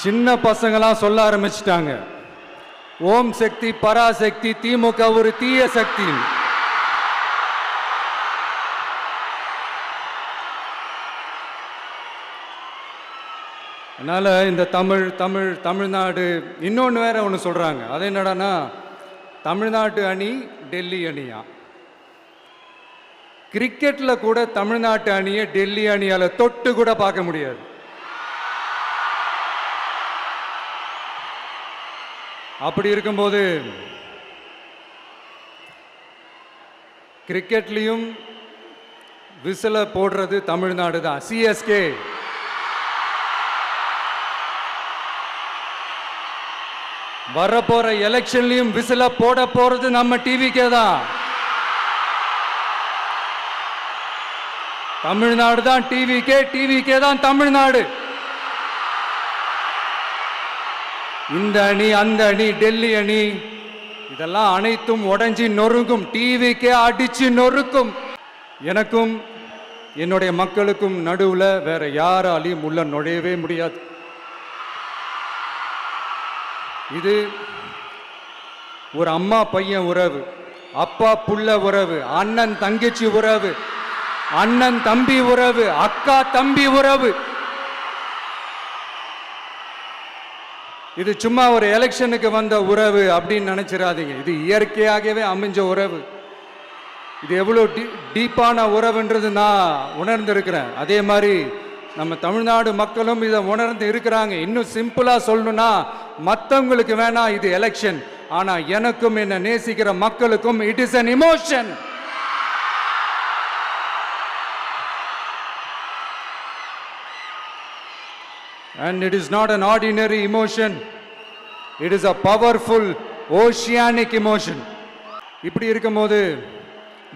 சின்ன பசங்களாம் சொல்ல ஆரம்பிச்சிட்டாங்க, ஓம் சக்தி பராசக்தி திமுக ஒரு தீய சக்தி. அதனால இந்த தமிழ்நாடு இன்னொன்று வேற ஒன்று சொல்றாங்க. அது என்னடான்னா, தமிழ்நாட்டு அணி டெல்லி அணியா. கிரிக்கெட்ல கூட தமிழ்நாட்டு அணியை டெல்லி அணியால தொட்டு கூட பார்க்க முடியாது. அப்படி இருக்கும்போது கிரிக்கெட்லையும் விசில போடுறது தமிழ்நாடு தான், சிஎஸ்கே. வரப்போற எலெக்ஷன்லயும் விசில போட போறது நம்ம டிவிக்கே தான். தமிழ்நாடு தான் டிவிக்கே, டிவிக்கே தான் தமிழ்நாடு. இந்த அணி அந்த அணி டெல்லி அணி இதெல்லாம் அனைத்தும் உடைஞ்சி நொறுங்கும், டிவிக்கே அடிச்சு நொறுக்கும். எனக்கும் என்னுடைய மக்களுக்கும் நடுவுல வேற யாராலையும் உள்ள நுழையவே முடியாது. இது ஒரு அம்மா பையன் உறவு, அப்பா புள்ள உறவு, அண்ணன் தங்கச்சி உறவு, அண்ணன் தம்பி உறவு, அக்கா தம்பி உறவு. இது சும்மா ஒரு எலெக்ஷனுக்கு வந்த உறவு அப்படின்னு நினைச்சிடாதீங்க. இது இயற்கையாகவே அமைஞ்ச உறவு. இது எவ்வளோ டீப்பான உறவுன்றது நான் உணர்ந்திருக்கிறேன். அதே மாதிரி நம்ம தமிழ்நாடு மக்களும் இதை உணர்ந்து இருக்கிறாங்க. இன்னும் சிம்பிளா சொல்லணும்னா, மற்றவங்களுக்கு வேணா இது எலெக்ஷன், ஆனா எனக்கும் என்ன நேசிக்கிற மக்களுக்கும் it is an emotion. And it is not an ordinary emotion. It is a powerful oceanic emotion. இப்படி இருக்கும்போது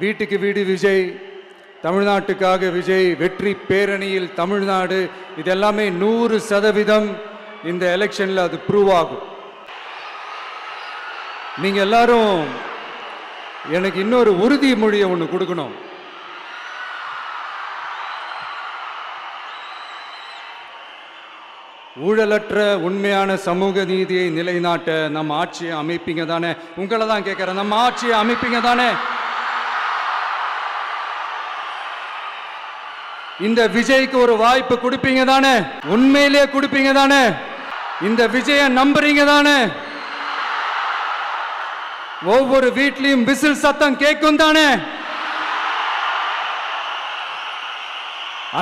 வீட்டுக்கு வீடு விஜய், தமிழ்நாட்டுக்காக விஜய், வெற்றி பேரணியில் தமிழ்நாடு, இது எல்லாமே 100% இந்த எலெக்ஷன்ல அது ப்ரூவ் ஆகும். நீங்க எல்லாரும் எனக்கு இன்னொரு உறுதிமொழியை ஒன்று கொடுக்கணும். ஊழலற்ற உண்மையான சமூக நீதியை நிலைநாட்ட நம்ம ஆட்சியை அமைப்பீங்க தானே? உங்களை தான் கேட்கிறேன், நம்ம ஆட்சியை அமைப்பீங்க தானே? இந்த விஜய்க்கு ஒரு வாய்ப்பு கொடுப்பீங்க தானே? உண்மையிலேயே கொடுப்பீங்க தானே? இந்த விஜய நம்புறீங்க தானே? ஒவ்வொரு வீட்லயும் விசில் சத்தம் கேட்கும் தானே?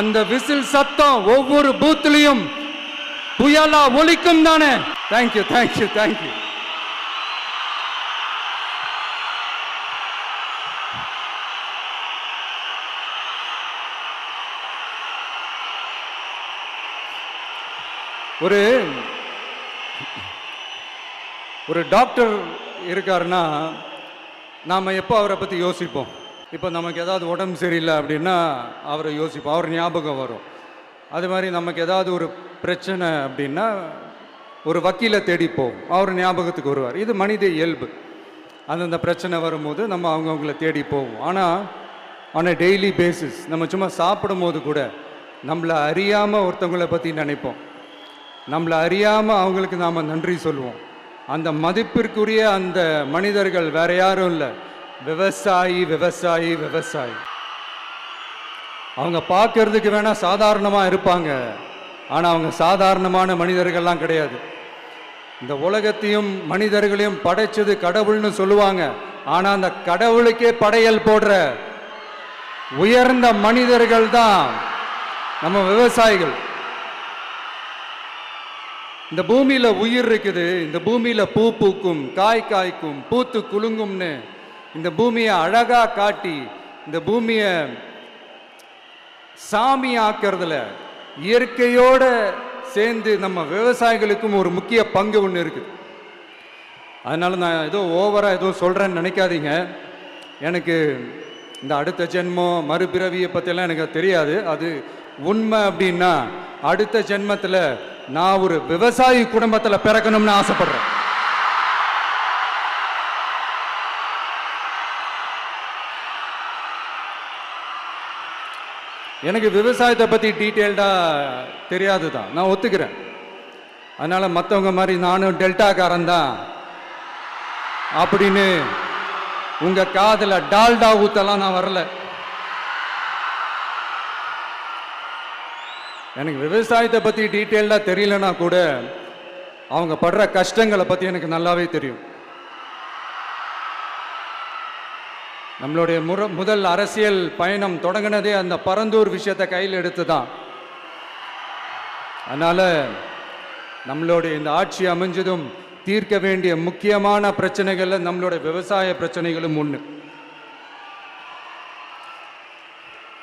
அந்த விசில் சத்தம் ஒவ்வொரு பூத்திலையும் புயலா ஒலிக்கும் தானே? Thank you thank you thank you. ஒரு டாக்டர் இருக்காருன்னா நாம எப்போ அவரை பத்தி யோசிப்போம்? இப்போ நமக்கு ஏதாவது உடம்பு சரியில்லை அப்படின்னா அவரை யோசிப்போம், அவர் ஞாபகம் வரும். அது மாதிரி நமக்கு ஏதாவது ஒரு பிரச்சனை அப்படின்னா ஒரு வக்கீலை தேடிப்போம், அவர் ஞாபகத்துக்கு வருவார். இது மனித இயல்பு. அந்தந்த பிரச்சனை வரும்போது நம்ம அவங்கவுங்களை தேடி போவோம். ஆனால் ஆன் அ டெய்லி பேசிஸ் நம்ம சும்மா சாப்பிடும் போது கூட நம்மளை அறியாமல் ஒருத்தவங்களை பற்றி நினைப்போம். நம்மளை அறியாமல் அவங்களுக்கு நாம் நன்றி சொல்லுவோம். அந்த மதிப்பிற்குரிய அந்த மனிதர்கள் வேற யாரும் இல்லை, விவசாயி விவசாயி விவசாயி. அவங்க பார்க்கறதுக்கு வேணா சாதாரணமாக இருப்பாங்க, ஆனால் அவங்க சாதாரணமான மனிதர்கள்லாம் கிடையாது. இந்த உலகத்தையும் மனிதர்களையும் படைச்சது கடவுள்னு சொல்லுவாங்க, ஆனால் அந்த கடவுளுக்கே படையல் போடுற உயர்ந்த மனிதர்கள் தான் நம்ம விவசாயிகள். இந்த பூமியில உயிர் இருக்குது, இந்த பூமியில பூ பூக்கும், காய் காய்க்கும், பூத்து குலுங்கும்னு இந்த பூமியை அழகா காட்டி இந்த பூமியை சாமி ஆக்கிறதுல இயற்கையோட சேர்ந்து நம்ம விவசாயிகளுக்கும் ஒரு முக்கிய பங்கு ஒன்று இருக்குது. அதனால நான் ஏதோ ஓவரா ஏதோ சொல்றேன்னு நினைக்காதீங்க. எனக்கு இந்த அடுத்த ஜென்மம் மறுபிறவியை பற்றியெல்லாம் எனக்கு தெரியாது. அது உண்மை அப்படின்னா அடுத்த ஜென்மத்தில் நான் ஒரு விவசாயி குடும்பத்தில் பிறக்கணும்னு ஆசைப்படுறேன். எனக்கு விவசாயத்தை பற்றி டீட்டெயில்டாக தெரியாது தான், நான் ஒத்துக்கிறேன். அதனால் மற்றவங்க மாதிரி நானும் டெல்டாக்காரன் தான் அப்படின்னு உங்கள் காதில் டால்டா ஊத்தலாம் நான் வரல. எனக்கு விவசாயத்தை பற்றி டீட்டெயில்டாக தெரியலனா கூட அவங்க படுற கஷ்டங்களை பற்றி எனக்கு நல்லாவே தெரியும். நம்மளுடைய முதல் அரசியல் பயணம் தொடங்கினதே அந்த பரந்தூர் விஷயத்தை கையில் எடுத்து தான். அதனால் நம்மளுடைய இந்த ஆட்சி அமைஞ்சதும் தீர்க்க வேண்டிய முக்கியமான பிரச்சனைகளில் நம்மளுடைய விவசாய பிரச்சனைகளும் ஒன்று.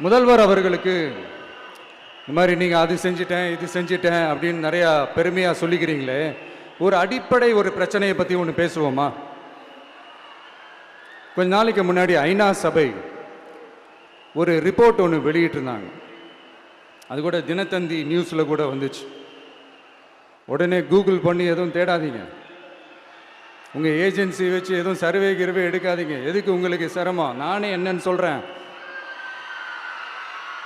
முதல்வர் அவர்களுக்கு இந்த மாதிரி நீங்கள் அது செஞ்சிட்டேன் இது செஞ்சிட்டேன் அப்படின்னு நிறையா பெருமையாக சொல்லிக்கிறீங்களே, ஒரு அடிப்படை ஒரு பிரச்சனையை பற்றி ஒன்று பேசுவோமா? கொஞ்ச நாளைக்கு முன்னாடி ஐநா சபை ஒரு ரிப்போர்ட் ஒன்று வெளியிட்டிருந்தாங்க. அது கூட தினத்தந்தி நியூஸில் கூட வந்துச்சு. உடனே கூகுள் பண்ணி எதுவும் தேடாதீங்க, உங்கள் ஏஜென்சி வச்சு எதுவும் சர்வே கிருவே எடுக்காதீங்க. எதுக்கு உங்களுக்கு சிரமம்? நானே என்னன்னு சொல்கிறேன்.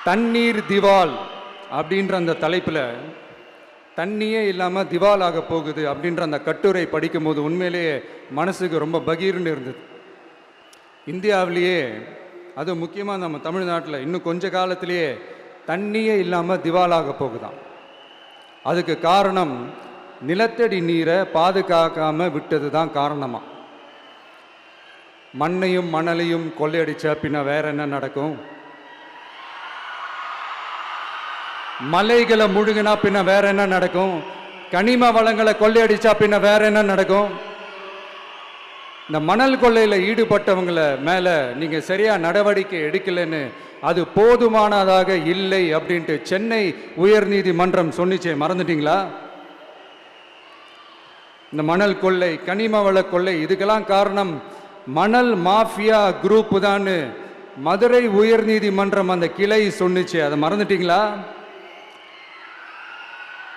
தண்ணீர் திவால் அப்படின்ற அந்த தலைப்பில் தண்ணியே இல்லாமல் திவால் ஆக போகுது அப்படின்ற அந்த கட்டுரை படிக்கும்போது உண்மையிலேயே மனசுக்கு ரொம்ப பகீர்னு இருந்தது. இந்தியாவிலேயே அது முக்கியமாக நம்ம தமிழ்நாட்டில் இன்னும் கொஞ்ச காலத்திலேயே தண்ணியே இல்லாமல் திவாலாக போகுதான். அதுக்கு காரணம் நிலத்தடி நீரை பாதுகாக்காமல் விட்டது தான் காரணமாக. மண்ணையும் மணலையும் கொள்ளையடிச்சா பின்ன வேற என்ன நடக்கும்? மலைகளை முழுகினா பின்ன வேற என்ன நடக்கும்? கனிம வளங்களை கொள்ளையடிச்சா பின்ன வேற என்ன நடக்கும்? இந்த மணல் கொள்ளையில் ஈடுபட்டவங்களை மேலே நீங்கள் சரியாக நடவடிக்கை எடுக்கலைன்னு அது போதுமானதாக இல்லை அப்படின்ட்டு சென்னை உயர்நீதிமன்றம் சொன்னிச்சே, மறந்துட்டீங்களா? இந்த மணல் கொள்ளை, கனிம வள கொள்ளை, இதுக்கெல்லாம் காரணம் மணல் மாஃபியா குரூப் தான் மதுரை உயர்நீதிமன்றம் அந்த கிளை சொன்னிச்சு. அதை மறந்துட்டீங்களா?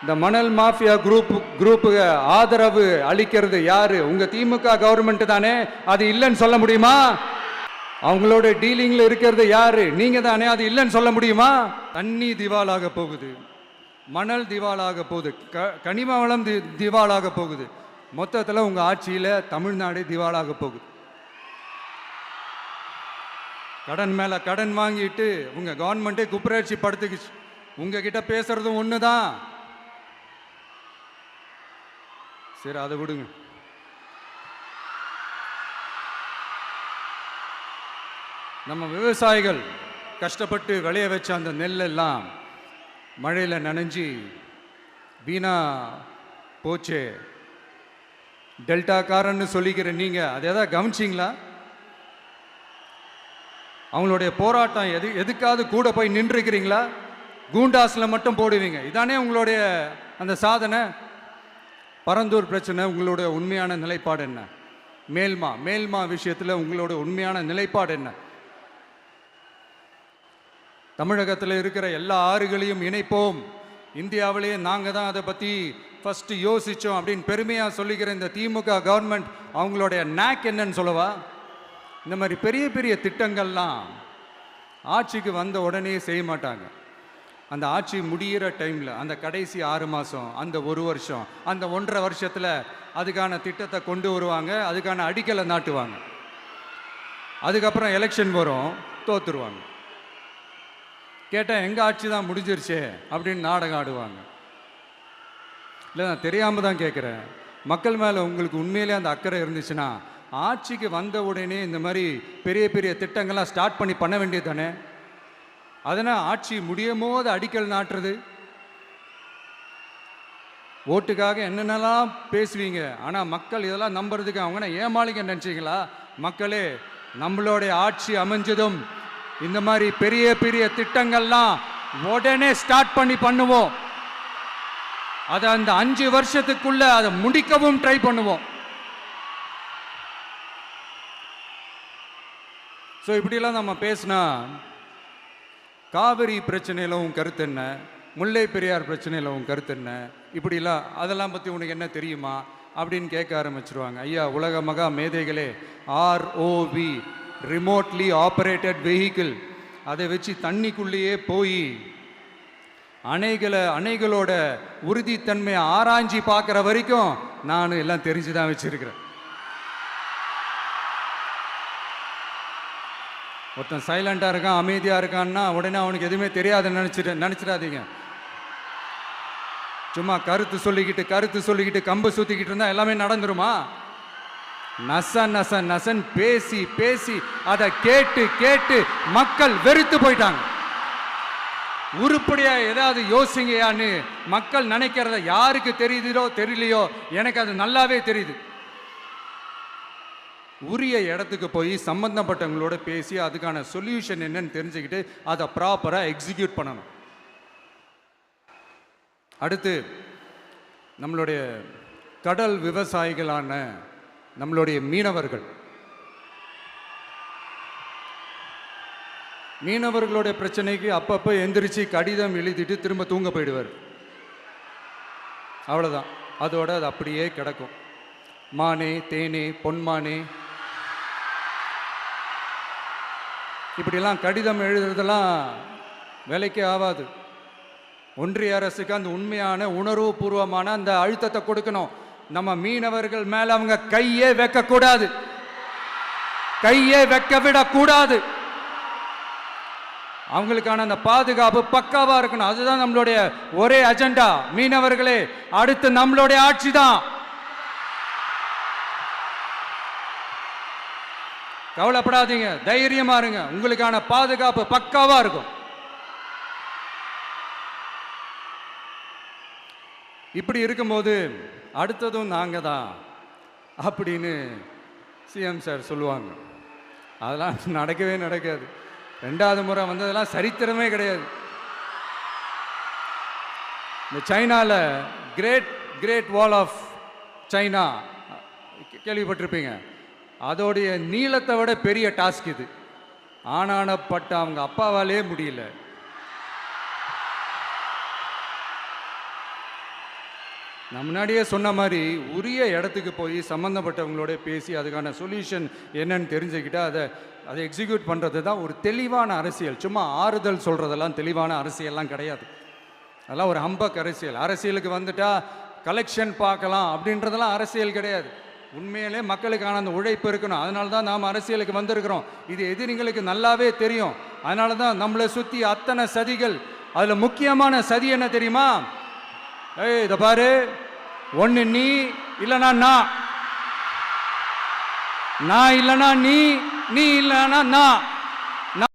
இந்த மணல் மாஃபியா குரூப்புக்கு ஆதரவு அளிக்கிறது யாரு? உங்க திமுக கவர்மெண்ட் தானே. அது இல்லைன்னு சொல்ல முடியுமா? அவங்களோட டீலிங்ல இருக்கிறது யாரு? நீங்க தானே. அது இல்லைன்னு சொல்ல முடியுமா? தண்ணி திவாலாக போகுது, மணல் திவாலாக போகுது, கனிம வளம் திவாலாக போகுது. மொத்தத்தில் உங்க ஆட்சியில் தமிழ்நாடு திவாலாக போகுது. கடன் மேல கடன் வாங்கிட்டு உங்க கவர்மெண்ட்டே குப்பராட்சி படுத்துக்குச்சு. உங்ககிட்ட பேசுறதும் ஒன்று தான். சரி, அதை விடுங்க. நம்ம விவசாயிகள் கஷ்டப்பட்டு விளைய வச்ச அந்த நெல்லெல்லாம் மழையில் நனைஞ்சி வீணா போச்சே. டெல்டாக்காரன்னு சொல்லிக்கிற நீங்கள் அதை எதாவது கவனிச்சிங்களா? அவங்களுடைய போராட்டம் எதுக்காவது கூட போய் நின்றுக்கிறீங்களா? கூண்டாஸில் மட்டும் போடுவீங்க. இதானே உங்களுடைய அந்த சாதனை. பரந்தூர் பிரச்சனை, உங்களுடைய உண்மையான நிலைப்பாடு என்ன? மேல்மா விஷயத்தில் உங்களோட உண்மையான நிலைப்பாடு என்ன? தமிழகத்தில் இருக்கிற எல்லா ஆறுகளையும் இணைப்போம், இந்தியாவிலேயே நாங்கள் தான் அதை பற்றி ஃபஸ்ட்டு யோசித்தோம் அப்படின்னு பெருமையாக சொல்லிக்கிற இந்த திமுக கவர்மெண்ட் அவங்களுடைய நாக் என்னன்னு சொல்லவா? இந்த மாதிரி பெரிய பெரிய திட்டங்கள்லாம் ஆட்சிக்கு வந்த உடனே செய்ய மாட்டாங்க. அந்த ஆட்சி முடிகிற டைமில், அந்த கடைசி 6 மாதம், அந்த 1 வருஷம், அந்த 1.5 வருஷத்தில் அதுக்கான திட்டத்தை கொண்டு வருவாங்க, அதுக்கான அடிக்கலை நாட்டுவாங்க. அதுக்கப்புறம் எலெக்ஷன் வரும், தோத்துருவாங்க. கேட்டால் எங்கள் ஆட்சி தான் முடிஞ்சிருச்சே அப்படின்னு நாடகம் ஆடுவாங்க. இல்லை, நான் தெரியாமல் தான் கேட்குறேன். மக்கள் மேலே உங்களுக்கு உண்மையிலே அந்த அக்கறை இருந்துச்சுன்னா ஆட்சிக்கு வந்த உடனே இந்த மாதிரி பெரிய பெரிய திட்டங்கள்லாம் ஸ்டார்ட் பண்ண வேண்டியது தானே. அதனால் ஆட்சி முடியும் போது அடிக்கல் நாட்டுறது. ஓட்டுக்காக என்னென்னலாம் பேசுவீங்க, ஆனால் மக்கள் இதெல்லாம் நம்புறதுக்கு அவங்கன்னா ஏமாளிங்க நினச்சிங்களா? மக்களே, நம்மளுடைய ஆட்சி அமைஞ்சதும் இந்த மாதிரி பெரிய பெரிய திட்டங்கள்லாம் உடனே ஸ்டார்ட் பண்ணுவோம். அதை அந்த 5 வருஷத்துக்குள்ள அதை முடிக்கவும் ட்ரை பண்ணுவோம். ஸோ இப்படிலாம் நம்ம பேசினா காவிரி பிரச்சனையில் உன் கருத்து என்ன, முல்லை பெரியார் பிரச்சனையில் உன் கருத்து என்ன, இப்படிலாம் அதெல்லாம் பற்றி உனக்கு என்ன தெரியுமா அப்படின்னு கேட்க ஆரம்பிச்சிருவாங்க. ஐயா, உலக மகா மேதைகளே, ROV, ரிமோட்லி ஆப்ரேட்டட் வெஹிக்கிள், அதை வச்சு தண்ணிக்குள்ளேயே போய் அணைகளோட உறுதித்தன்மையை ஆராய்ச்சி பார்க்குற வரைக்கும் நான் எல்லாம் தெரிஞ்சுதான் வச்சிருக்கிறேன். ஒருத்தன் சைலண்டாக இருக்கான், அமைதியாக இருக்கான்னா உடனே அவனுக்கு எதுவுமே தெரியாதுன்னு நினச்சிடாதீங்க. சும்மா கருத்து சொல்லிக்கிட்டு கம்பு சுற்றிக்கிட்டு இருந்தால் எல்லாமே நடந்துருமா? நசன் பேசி அதை கேட்டு மக்கள் வெறுத்து போயிட்டாங்க. உருப்படியா ஏதாவது யோசிங்கயான்னு மக்கள் நினைக்கிறத யாருக்கு தெரியுதோ தெரியலையோ, எனக்கு அது நல்லாவே தெரியுது. உரிய இடத்துக்கு போய் சம்பந்தப்பட்டவங்களோட பேசி அதுக்கான சொல்யூஷன் என்னன்னு தெரிஞ்சுக்கிட்டு அதை ப்ராப்பராக எக்ஸிக்யூட் பண்ணணும். அடுத்து நம்மளுடைய கடல் விவசாயிகளான நம்மளுடைய மீனவர்களுடைய பிரச்சனைக்கு அப்பப்போ எந்திரிச்சு கடிதம் எழுதிட்டு திரும்ப தூங்க போயிடுவார். அவ்வளோதான், அதோட அது அப்படியே கிடக்கும். மானே தேனே பொன்மானே இப்படிலாம் கடிதம் எழுதுறதெல்லாம் வேலைக்கே ஆகாது. ஒன்றிய அரசுக்கு அந்த உண்மையான உணர்வுபூர்வமான அந்த அழுத்தத்தை கொடுக்கணும். நம்ம மீனவர்கள் மேல அவங்க கையே வைக்கக்கூடாது, கையே வைக்க விடக்கூடாது. அவங்களுக்கான அந்த பாதுகாப்பு பக்காவா இருக்கணும். அதுதான் நம்மளுடைய ஒரே அஜெண்டா. மீனவர்களே, அடுத்து நம்மளுடைய ஆட்சி தான். கவலைப்படாதீங்க, தைரியமா இருங்க, உங்களுக்கான பாதுகாப்பு பக்காவா இருக்கும். இப்படி இருக்கும்போது அடுத்ததும் நாங்கள் தான் அப்படின்னு சிஎம் சார் சொல்லுவாங்க. அதெல்லாம் நடக்கவே நடக்காது. 2வது முறை வந்ததெல்லாம் சரித்திரமே கிடையாது. இந்த சைனாவில் கிரேட் வால் ஆஃப் சைனா கேள்விப்பட்டிருப்பீங்க. அதோடைய நீளத்தை விட பெரிய டாஸ்க் இது. ஆனானப்பட்ட அவங்க அப்பாவாலே முடியல. நான் முன்னாடியே சொன்ன மாதிரி உரிய இடத்துக்கு போய் சம்மந்தப்பட்டவங்களோட பேசி அதுக்கான சொல்யூஷன் என்னன்னு தெரிஞ்சுக்கிட்டு அதை எக்ஸிக்யூட் பண்ணுறது தான் ஒரு தெளிவான அரசியல். சும்மா ஆறுதல் சொல்கிறதெல்லாம் தெளிவான அரசியல்லாம் கிடையாது. அதெல்லாம் ஒரு ஹம்பக் அரசியல். அரசியலுக்கு வந்துட்டா கலெக்ஷன் பார்க்கலாம் அப்படின்றதெல்லாம் அரசியல் கிடையாது. உண்மையிலே மக்களுக்கான அந்த உழைப்பு இருக்கணும். அதனால தான் நாம் அரசியலுக்கு வந்திருக்கிறோம். இது எதிரிங்களுக்கு நல்லாவே தெரியும். அதனால தான் நம்மளை சுற்றி அத்தனை சதிகள். அதில் முக்கியமான சதி என்ன தெரியுமா? இதை பாரு, ஒன்று நீ இல்லைனா நான் இல்லைனா நீ இல்லைனா நான்.